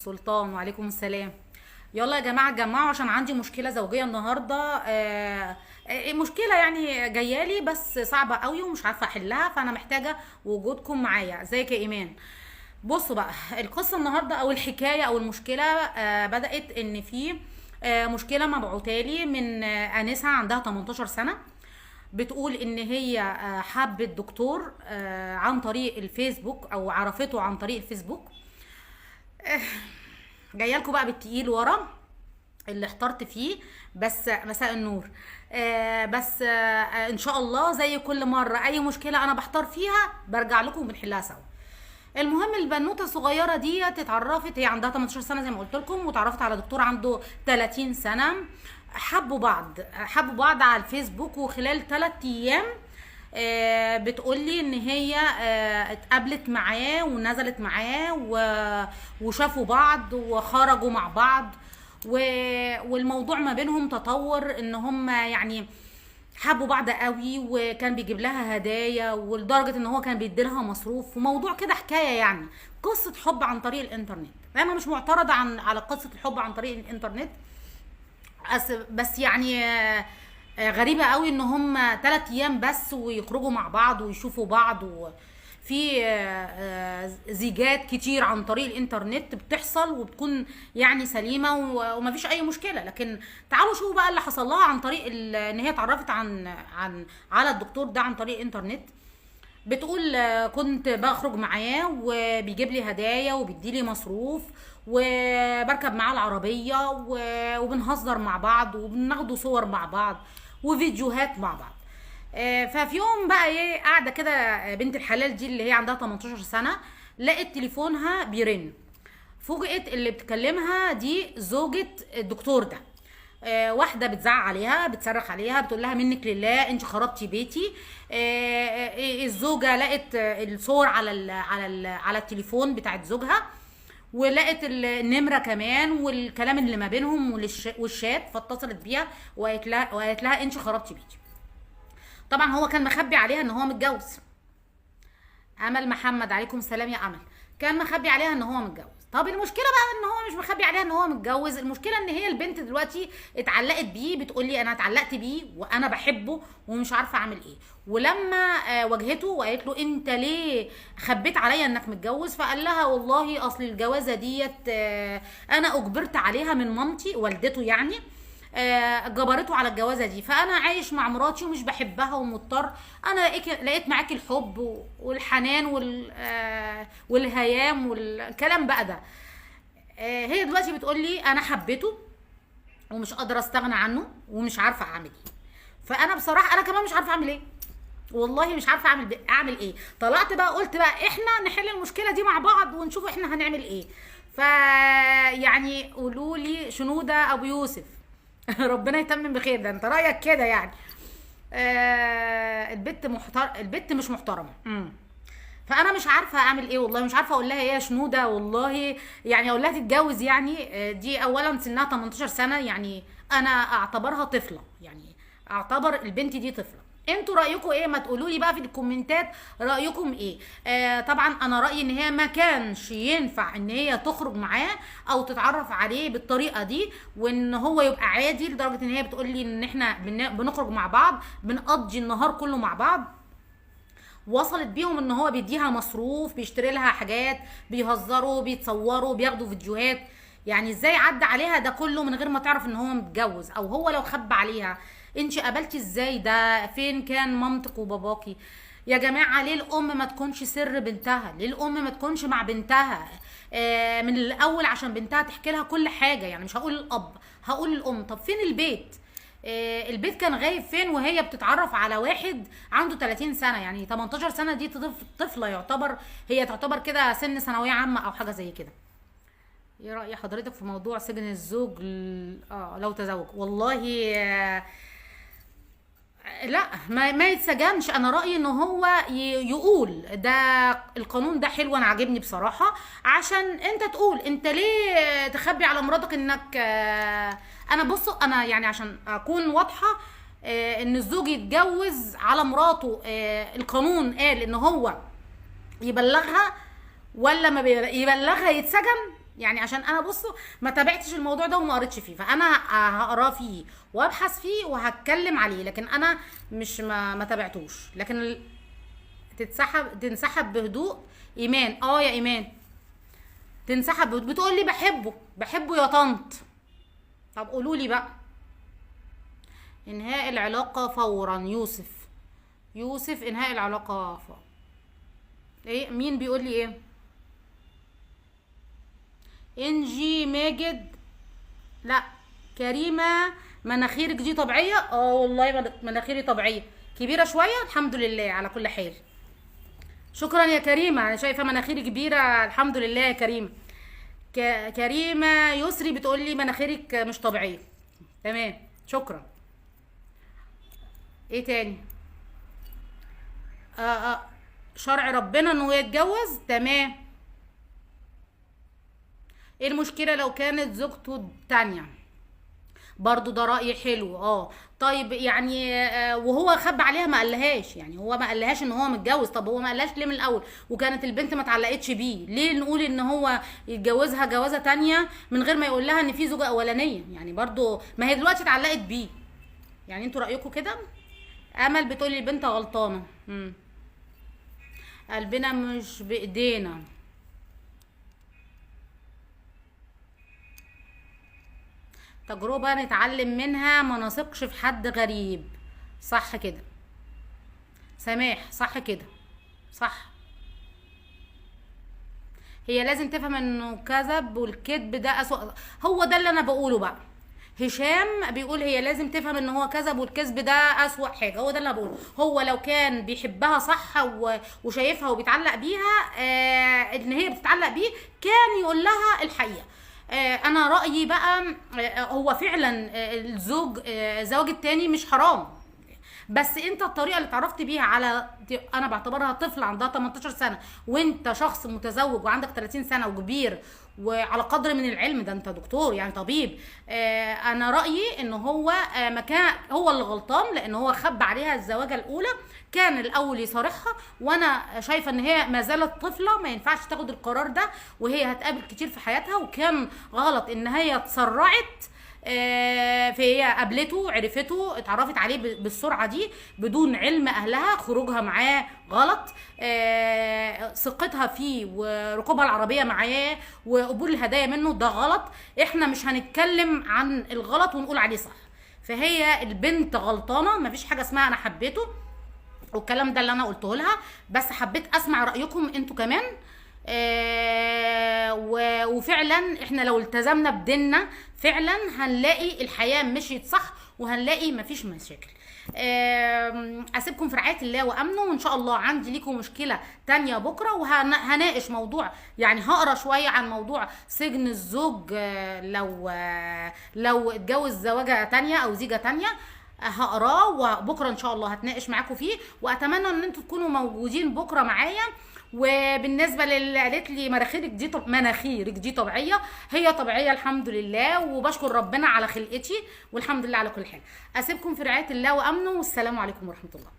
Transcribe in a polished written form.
سلطان، وعليكم السلام. يلا يا جماعة اتجمعوا عشان عندي مشكلة زوجية النهاردة. مشكلة يعني جايالي بس صعبة قوي ومش عارفة احلها، فانا محتاجة وجودكم معايا. ازيك يا ايمان؟ بصوا بقى، القصة النهاردة او الحكاية او المشكلة بدأت ان في مشكلة مبعوتالي من انسة عندها 18 سنة. بتقول ان هي حبت دكتور عن طريق الفيسبوك او عرفته عن طريق الفيسبوك. جايه لكم بقى بالتقيل ورا اللي احترت فيه. بس مساء النور. ان شاء الله زي كل مره اي مشكله انا بحتار فيها برجع لكم وبنحلها سوا. المهم البنوته الصغيره دي اتعرفت، هي عندها 18 سنه زي ما قلت لكم، واتعرفت على دكتور عنده 30 سنه. حبوا بعض على الفيسبوك، وخلال 3 ايام بتقولي ان هي اتقابلت معاه ونزلت معاه وشافوا بعض وخرجوا مع بعض. والموضوع ما بينهم تطور ان هم يعني حبوا بعض قوي، وكان بيجيب لها هدايا، ولدرجة ان هو كان بيدي لها مصروف، وموضوع كده حكاية يعني قصة حب عن طريق الانترنت. انا مش معترضة على قصة الحب عن طريق الانترنت، بس يعني غريبة قوي ان هم 3 ايام بس ويخرجوا مع بعض ويشوفوا بعض. وفي زيجات كتير عن طريق الانترنت بتحصل وبتكون يعني سليمة ومفيش اي مشكلة. لكن تعالوا شوفوا بقى اللي حصل لها عن طريق ان هي اتعرفت على الدكتور ده عن طريق الانترنت. بتقول كنت بخرج معاه وبيجيب لي هدايا وبيديلي مصروف، وبركب معاه العربية وبنهزر مع بعض وبناخدوا صور مع بعض وفيديوهات مع بعض. ففي يوم بقى ايه، قاعدة كده بنت الحلال دي اللي هي عندها 18 سنة، لقت تليفونها بيرن. فوجئت اللي بتكلمها دي زوجة الدكتور ده. واحده بتزعق عليها، بتصرخ عليها، بتقول لها منك لله انت خربتي بيتي. الزوجه لقت الصور على التليفون بتاعت زوجها، ولقت النمره كمان والكلام اللي ما بينهم والشات، فاتصلت بيها وقالت لها انت خربتي بيتي. طبعا هو كان مخبي عليها ان هو متجوز. امل محمد، عليكم السلام يا امل. كان مخبي عليها ان هو متجوز. طب المشكله بقى ان هو مش مخبي عليها ان هو متجوز، المشكله ان هي البنت دلوقتي اتعلقت بيه. بتقول لي انا اتعلقت بيه وانا بحبه ومش عارفه اعمل ايه. ولما واجهته وقالت له انت ليه خبيت عليا انك متجوز، فقال لها والله اصل الجوازه ديت انا اجبرت عليها من مامتي والدته يعني. جبرته على الجوازه دي، فانا عايش مع مراتي ومش بحبها ومضطر. انا لقيت معاكي الحب والحنان والهيام والكلام بقى ده. هي دلوقتي بتقول لي انا حبيته ومش قادره استغنى عنه ومش عارفه اعمل ايه. فانا بصراحه انا كمان مش عارفه اعمل ايه، والله مش عارفه اعمل ايه. طلعت بقى قلت بقى احنا نحل المشكله دي مع بعض ونشوف احنا هنعمل ايه. يعني قولوا لي شنوده ابو يوسف. ربنا يتمم بخير. ده انت رايك كده يعني. البت مش محترمه. فانا مش عارفه اعمل ايه، والله مش عارفه اقول لها ايه يا شنوده. والله يعني اقول لها تتجوز يعني؟ دي اولا سنها 18 سنه، يعني انا اعتبرها طفله، يعني اعتبر البنت دي طفله. انتوا رايكم ايه؟ ما تقولوا لي بقى في الكومنتات رايكم ايه. طبعا انا رايي ان هي ما كانش ينفع ان هي تخرج معاه او تتعرف عليه بالطريقه دي، وان هو يبقى عادي لدرجه ان هي بتقول لي ان احنا بنخرج مع بعض، بنقضي النهار كله مع بعض. وصلت بيهم ان هو بيديها مصروف، بيشتري لها حاجات، بيهزروا، بيتصوروا، بياخدوا فيديوهات. يعني ازاي عدى عليها ده كله من غير ما تعرف ان هو متجوز؟ او هو لو خبى عليها انت قابلتي ازاي ده؟ فين كان مامتك وباباكي يا جماعه؟ ليه الام ما تكونش سر بنتها؟ ليه الام ما تكونش مع بنتها من الاول عشان بنتها تحكي لها كل حاجه؟ يعني مش هقول الاب، هقول الام. طب فين البيت؟ البيت كان غايب فين وهي بتتعرف على واحد عنده 30 سنه؟ يعني 18 سنه دي طفله يعتبر، هي تعتبر كده سن ثانويه عامه او حاجه زي كده. ايه رأي حضرتك في موضوع سجن الزوج لو تزوج؟ والله لا، ما يتسجنش. انا رأيي ان هو يقول ده. القانون ده حلو، انا عاجبني بصراحة. عشان انت تقول انت ليه تخبي على مراتك انك انا بصوا، انا يعني عشان اكون واضحة ان الزوج يتجوز على مراته. القانون قال ان هو يبلغها ولا ما يبلغها يتسجن؟ يعني عشان انا بصوا ما تابعتش الموضوع ده وما قريتش فيه، فانا هقراه فيه وابحث فيه وهتكلم عليه، لكن انا مش ما تابعتوش. لكن تنسحب بهدوء. ايمان، يا ايمان، تنسحب بهدوء. بتقول لي بحبه يا طنط. طب قولوا لي بقى. انهاء العلاقة فورا. يوسف انهاء العلاقة فورا. ايه مين بيقول لي ايه؟ انجي ماجد. لا. كريمة، مناخيرك دي طبيعية؟ والله مناخيري طبيعية، كبيرة شوية الحمد لله على كل حال. شكرا يا كريمة، انا شايفة مناخيري كبيرة الحمد لله يا كريمة. كريمة يسري بتقول لي مناخيرك مش طبيعية. تمام، شكرا. ايه تاني؟ شرع ربنا انه يتجوز. تمام. ايه المشكلة لو كانت زوجته تانية؟ برضو ده رأي حلو. طيب يعني وهو خب عليها ما قالهاش، يعني هو ما قالهاش ان هو متجوز. طب هو ما قالهاش ليه من الاول؟ وكانت البنت ما اتعلقتش بيه، ليه نقول ان هو يتجوزها جوازة تانية من غير ما يقول لها ان في زوجة اولانية؟ يعني برضو ما هي دلوقتي اتعلقت بيه. يعني انتوا رأيكم كده؟ امل بتقولي البنت غلطانة. قلبنا مش بايدينا. تجربة نتعلم منها، ما نثقش في حد غريب. صح كده. سماح، صح كده، صح. هي لازم تفهم انه كذب، والكذب ده اسوأ. هو ده اللي انا بقوله بقى. هشام بيقول هي لازم تفهم ان هو كذب والكذب ده اسوأ حاجه. هو ده اللي انا بقوله. هو لو كان بيحبها صح وشايفها وبيتعلق بيها ان هي بتتعلق بيه، كان يقول لها الحقيقه. انا رايي بقى هو فعلا الزواج التاني مش حرام، بس انت الطريقه اللي اتعرفت بيها على، انا بعتبرها طفل عندها 18 سنه وانت شخص متزوج وعندك 30 سنه وكبير وعلى قدر من العلم، ده انت دكتور يعني طبيب. انا رايي ان هو مكان هو اللي غلطان، لان هو خب عليها الزواجه الاولى. كان الاول يصارحها، وانا شايفه ان هي ما زالت طفله، ما ينفعش تاخد القرار ده وهي هتقابل كتير في حياتها. وكان غلط ان هي اتسرعت فهي قابلته، عرفته، اتعرفت عليه بالسرعه دي بدون علم اهلها. خروجها معاه غلط، ثقتها فيه وركوبها العربيه معاه وقبول الهدايا منه ده غلط. احنا مش هنتكلم عن الغلط ونقول عليه صح. فهي البنت غلطانه، مفيش حاجه اسمها انا حبيته والكلام ده اللي انا قلته لها، بس حبيت اسمع رايكم انتوا كمان. وفعلا احنا لو التزمنا بديننا فعلا هنلاقي الحياه مشيت صح، وهنلاقي مفيش مشاكل. اسيبكم في رعايه الله وامنه، وان شاء الله عندي ليكم مشكله تانية بكره، وهناقش موضوع، يعني هقرا شويه عن موضوع سجن الزوج لو اتجوز زواجه تانية او زيجه تانية. هقراه وبكره ان شاء الله هتناقش معاكم فيه، واتمنى ان انتوا تكونوا موجودين بكره معايا. وبالنسبه للي قالت لي مناخيرك دي طبيعيه، هي طبيعيه الحمد لله، وبشكر ربنا على خلقتي والحمد لله على كل حال. اسيبكم في رعايه الله وامنه، والسلام عليكم ورحمه الله.